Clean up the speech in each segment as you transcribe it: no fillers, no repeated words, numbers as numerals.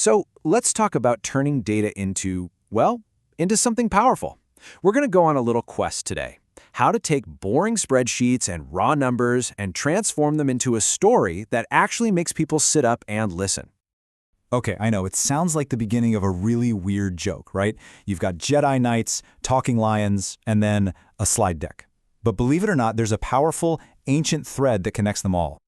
So let's talk about turning data into, well, into something powerful. We're going to go on a little quest today. How to take boring spreadsheets and raw numbers and transform them into a story that actually makes people sit up and listen. Okay, I know, it sounds like the beginning of a really weird joke, right? You've got Jedi Knights, talking lions, and then a slide deck. But believe it or not, there's a powerful, ancient thread that connects them all.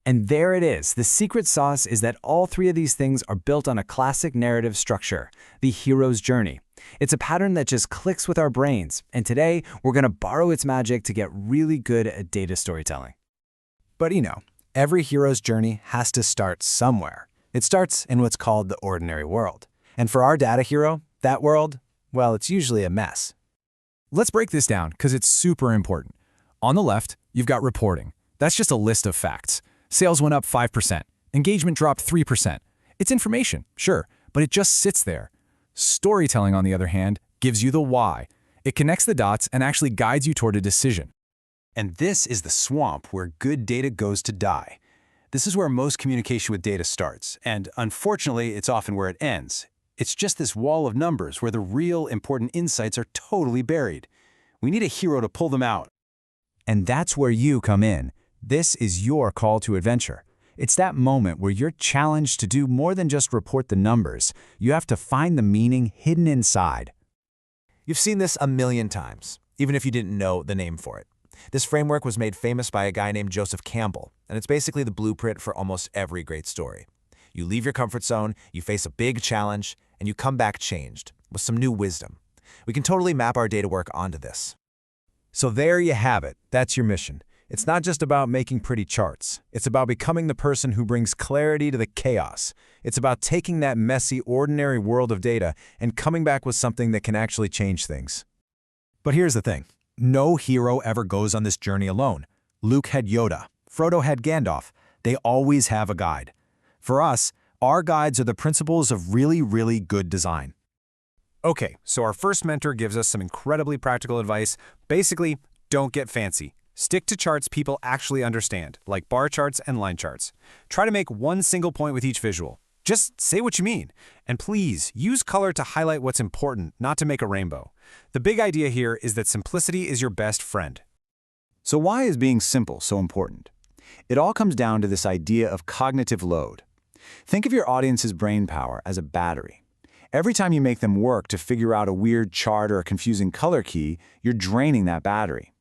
And there it is. The secret sauce is that all three of these things are built on a classic narrative structure, the hero's journey. It's a pattern that just clicks with our brains, and today we're going to borrow its magic to get really good at data storytelling. But every hero's journey has to start somewhere. It starts in what's called the ordinary world. And for our data hero, that world, well, it's usually a mess. Let's break this down because it's super important. On the left, you've got reporting. That's just a list of facts. Sales went up 5%. Engagement dropped 3%. It's information, sure, but it just sits there. Storytelling, on the other hand, gives you the why. It connects the dots and actually guides you toward a decision. And this is the swamp where good data goes to die. This is where most communication with data starts, and unfortunately, it's often where it ends. It's just this wall of numbers where the real important insights are totally buried. We need a hero to pull them out. And that's where you come in. This is your call to adventure. It's that moment where you're challenged to do more than just report the numbers. You have to find the meaning hidden inside. You've seen this a million times, even if you didn't know the name for it. This framework was made famous by a guy named Joseph Campbell, and it's basically the blueprint for almost every great story. You leave your comfort zone, you face a big challenge, and you come back changed, with some new wisdom. We can totally map our data work onto this. So there you have it. That's your mission. It's not just about making pretty charts. It's about becoming the person who brings clarity to the chaos. It's about taking that messy, ordinary world of data and coming back with something that can actually change things. But here's the thing. No hero ever goes on this journey alone. Luke had Yoda. Frodo had Gandalf. They always have a guide. For us, our guides are the principles of really, really good design. Okay, so our first mentor gives us some incredibly practical advice. Basically, don't get fancy. Stick to charts people actually understand, like bar charts and line charts. Try to make one single point with each visual. Just say what you mean. And please, use color to highlight what's important, not to make a rainbow. The big idea here is that simplicity is your best friend. So why is being simple so important? It all comes down to this idea of cognitive load. Think of your audience's brain power as a battery. Every time you make them work to figure out a weird chart or a confusing color key, you're draining that battery.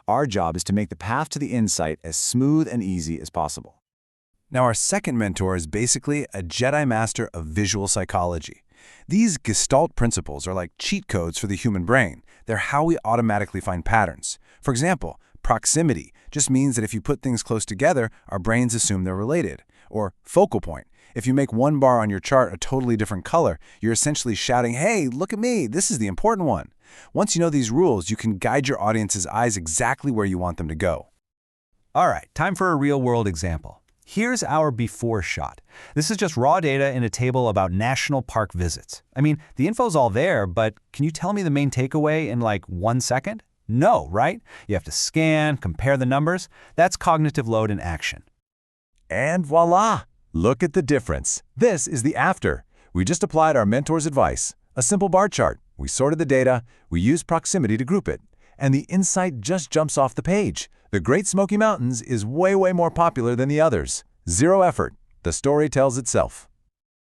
Our job is to make the path to the insight as smooth and easy as possible. Now, our second mentor is basically a Jedi master of visual psychology. These Gestalt principles are like cheat codes for the human brain. They're how we automatically find patterns. For example, proximity just means that if you put things close together, our brains assume they're related. Or focal point. If you make one bar on your chart a totally different color, you're essentially shouting, "Hey, look at me, this is the important one." Once you know these rules, you can guide your audience's eyes exactly where you want them to go. All right, time for a real-world example. Here's our before shot. This is just raw data in a table about national park visits. I mean, the info's all there, but can you tell me the main takeaway in like 1 second? No, right? You have to scan, compare the numbers. That's cognitive load in action. And voila! Look at the difference. This is the after. We just applied our mentor's advice. A simple bar chart. We sorted the data. We used proximity to group it. And the insight just jumps off the page. The Great Smoky Mountains is way more popular than the others. Zero effort. The story tells itself.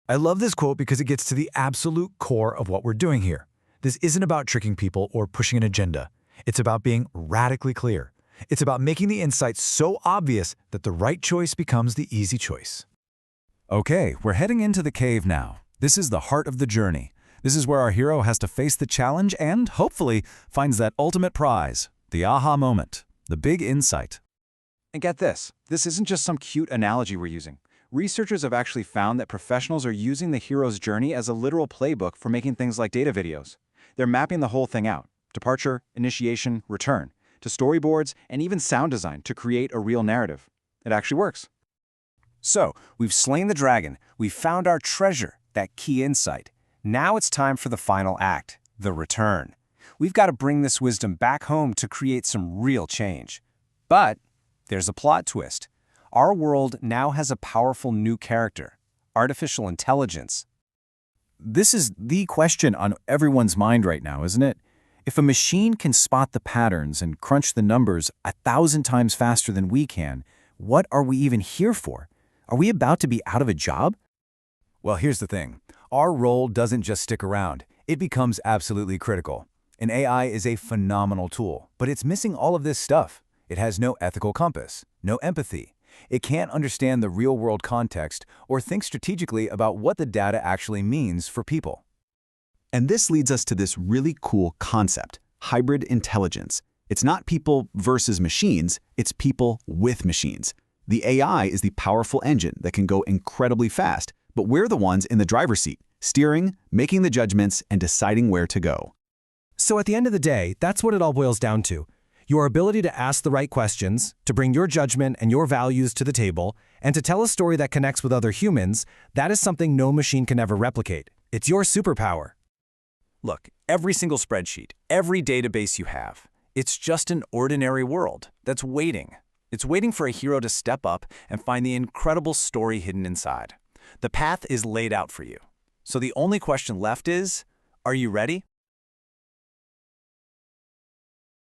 I love this quote because it gets to the absolute core of what we're doing here. This isn't about tricking people or pushing an agenda. It's about being radically clear. It's about making the insights so obvious that the right choice becomes the easy choice. Okay, we're heading into the cave now. This is the heart of the journey. This is where our hero has to face the challenge and, hopefully, finds that ultimate prize, the aha moment, the big insight. And get this, this isn't just some cute analogy we're using. Researchers have actually found that professionals are using the hero's journey as a literal playbook for making things like data videos. They're mapping the whole thing out, departure, initiation, return, to storyboards, and even sound design to create a real narrative. It actually works. So, we've slain the dragon, we've found our treasure, that key insight. Now it's time for the final act, the return. We've got to bring this wisdom back home to create some real change. But there's a plot twist. Our world now has a powerful new character, artificial intelligence, this is the question on everyone's mind right now, isn't it? If a machine can spot the patterns and crunch the numbers 1,000 times faster than we can, what are we even here for? Are we about to be out of a job? Well, here's the thing. Our role doesn't just stick around. It becomes absolutely critical. An AI is a phenomenal tool, but it's missing all of this stuff. It has no ethical compass, no empathy. It can't understand the real-world context or think strategically about what the data actually means for people. And this leads us to this really cool concept, hybrid intelligence. It's not people versus machines, it's people with machines. The AI is the powerful engine that can go incredibly fast, but we're the ones in the driver's seat, steering, making the judgments, and deciding where to go. So at the end of the day, that's what it all boils down to. Your ability to ask the right questions, to bring your judgment and your values to the table, and to tell a story that connects with other humans, that is something no machine can ever replicate. It's your superpower. Look, every single spreadsheet, every database you have, it's just an ordinary world that's waiting. It's waiting for a hero to step up and find the incredible story hidden inside. The path is laid out for you. So the only question left is, are you ready?